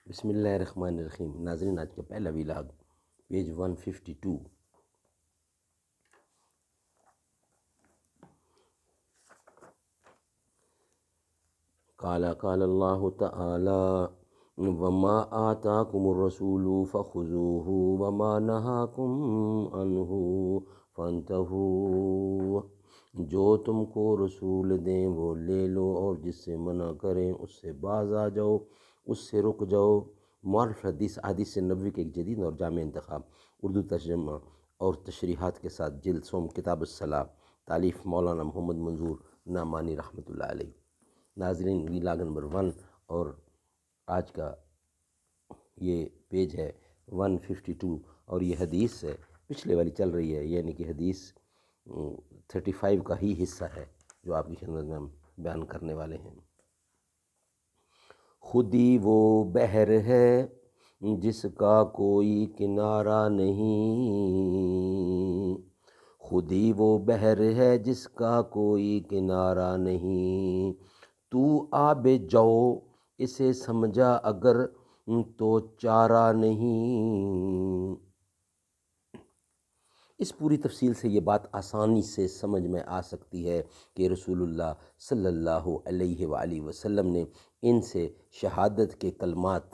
بسم اللہ الرحمن الرحیم۔ ناظرین، آج کا پہلا ویلاگ پیج 152۔ قال اللہ تعالی وما آتاکم الرسول فخذوہ وما نہاکم عنہ فانتہوا۔ جو تم کو رسول دیں وہ لے لو، اور جس سے منع کریں اس سے باز آ جاؤ، اس سے رک جاؤ۔ معرف حدیث نبوی کے ایک جدید اور جامع انتخاب، اردو ترجمہ اور تشریحات کے ساتھ، جلد سوم، کتاب الصلاۃ، تالیف مولانا محمد منظور نعمانی رحمۃ اللہ علیہ۔ ناظرین، ویلاگ نمبر 1 اور آج کا یہ پیج ہے 152، اور یہ حدیث ہے پچھلے والی چل رہی ہے، یعنی کہ حدیث 35 کا ہی حصہ ہے جو آپ کی خدمت میں ہم بیان کرنے والے ہیں۔ خودی وہ بحر ہے جس کا کوئی کنارہ نہیں، خودی وہ بحر ہے جس کا کوئی کنارہ نہیں، تو آب جو اسے سمجھا اگر تو چارہ نہیں۔ اس پوری تفصیل سے یہ بات آسانی سے سمجھ میں آ سکتی ہے کہ رسول اللہ صلی اللہ علیہ وآلہ وسلم نے ان سے شہادت کے کلمات،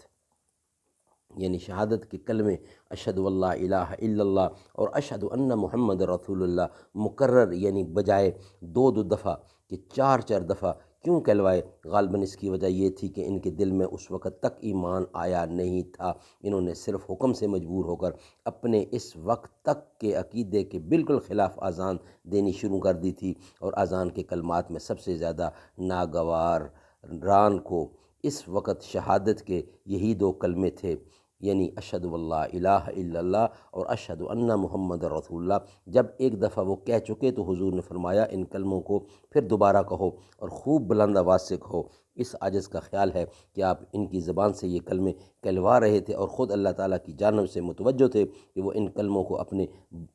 یعنی شہادت کے کلمے اشہد اللہ الہ الا اللہ اور اشہد ان محمد رسول اللہ مکرر، یعنی بجائے دو دفعہ کہ چار دفعہ کیوں کہلوائے؟ غالباً اس کی وجہ یہ تھی کہ ان کے دل میں اس وقت تک ایمان آیا نہیں تھا، انہوں نے صرف حکم سے مجبور ہو کر اپنے اس وقت تک کے عقیدے کے بالکل خلاف اذان دینی شروع کر دی تھی، اور اذان کے کلمات میں سب سے زیادہ ناگوار ران کو اس وقت شہادت کے یہی دو کلمے تھے، یعنی اشہد اللہ الہ الا اللہ اور اشہد ان محمد رسول اللہ۔ جب ایک دفعہ وہ کہہ چکے تو حضور نے فرمایا ان کلموں کو پھر دوبارہ کہو، اور خوب بلند آواز سے کہو۔ اس عجز کا خیال ہے کہ آپ ان کی زبان سے یہ کلمے کہلوا رہے تھے، اور خود اللہ تعالیٰ کی جانب سے متوجہ تھے کہ وہ ان کلموں کو اپنے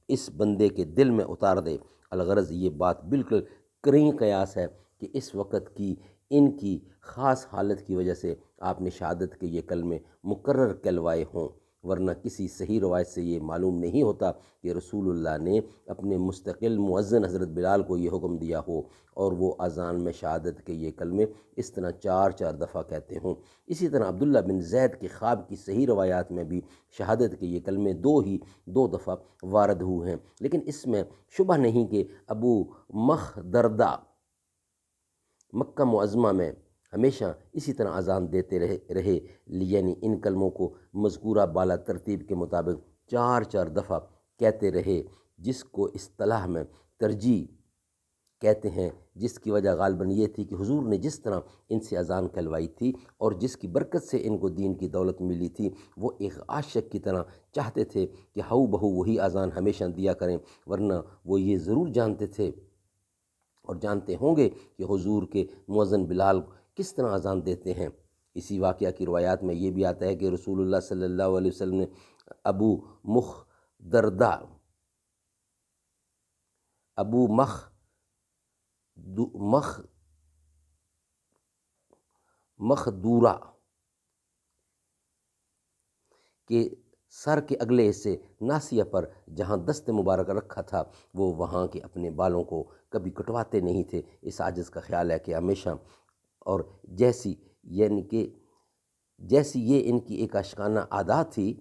اس بندے کے دل میں اتار دے۔ الغرض یہ بات بالکل قریب قیاس ہے کہ اس وقت کی ان کی خاص حالت کی وجہ سے آپ نے شہادت کے یہ کلمے مکرر کہلوائے ہوں، ورنہ کسی صحیح روایت سے یہ معلوم نہیں ہوتا کہ رسول اللہ نے اپنے مستقل مؤذن حضرت بلال کو یہ حکم دیا ہو اور وہ اذان میں شہادت کے یہ کلمے اس طرح چار دفعہ کہتے ہوں۔ اسی طرح عبداللہ بن زید کے خواب کی صحیح روایات میں بھی شہادت کے یہ کلمے دو دفعہ وارد ہوئے ہیں، لیکن اس میں شبہ نہیں کہ ابو مخدردہ مکہ معظمہ میں ہمیشہ اسی طرح اذان دیتے رہے، یعنی ان کلموں کو مذکورہ بالا ترتیب کے مطابق چار دفعہ کہتے رہے، جس کو اصطلاح میں ترجیح کہتے ہیں، جس کی وجہ غالباً یہ تھی کہ حضور نے جس طرح ان سے اذان کہلوائی تھی اور جس کی برکت سے ان کو دین کی دولت ملی تھی، وہ ایک عاشق کی طرح چاہتے تھے کہ ہو بہو وہی اذان ہمیشہ دیا کریں، ورنہ وہ یہ ضرور جانتے تھے اور جانتے ہوں گے کہ حضور کے مؤذن بلال کس طرح اذان دیتے ہیں۔ اسی واقعہ کی روایات میں یہ بھی آتا ہے کہ رسول اللہ صلی اللہ علیہ وسلم نے ابو مخدردہ ابو مخدورہ کے سر کے اگلے حصے ناصیہ پر جہاں دست مبارک رکھا تھا، وہ وہاں کے اپنے بالوں کو کبھی کٹواتے نہیں تھے۔ اس عاجز کا خیال ہے کہ ہمیشہ، اور جیسی یہ ان کی ایک عاشقانہ ادا تھی،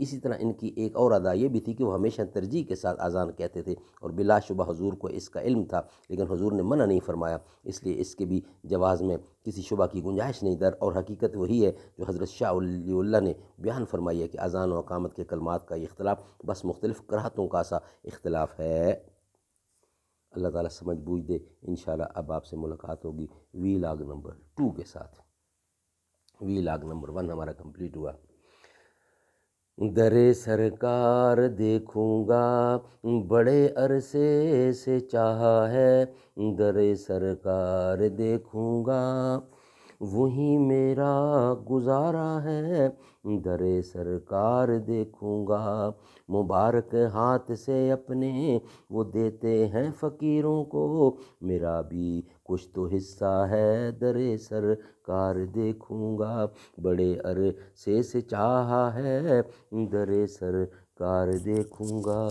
اسی طرح ان کی ایک اور ادا یہ بھی تھی کہ وہ ہمیشہ ترجیح کے ساتھ اذان کہتے تھے، اور بلا شبہ حضور کو اس کا علم تھا، لیکن حضور نے منع نہیں فرمایا، اس لیے اس کے بھی جواز میں کسی شبہ کی گنجائش نہیں در، اور حقیقت وہی ہے جو حضرت شاہ ولی اللہ نے بیان فرمائی ہے کہ اذان و اقامت کے کلمات کا یہ اختلاف بس مختلف کرہتوں کا سا اختلاف ہے۔ اللہ تعالیٰ سمجھ بوجھ دے۔ انشاءاللہ اب آپ سے ملاقات ہوگی ویلاگ نمبر 2 کے ساتھ۔ ویلاگ نمبر 1 ہمارا کمپلیٹ ہوا۔ در سرکار دیکھوں گا بڑے عرصے سے چاہا ہے، در سرکار دیکھوں گا وہی میرا گزارا ہے، در سرکار دیکھوں گا۔ مبارک ہاتھ سے اپنے وہ دیتے ہیں فقیروں کو، میرا بھی کچھ تو حصہ ہے، در سرکار دیکھوں گا۔ بڑے عرصے سے چاہا ہے، در سرکار دیکھوں گا۔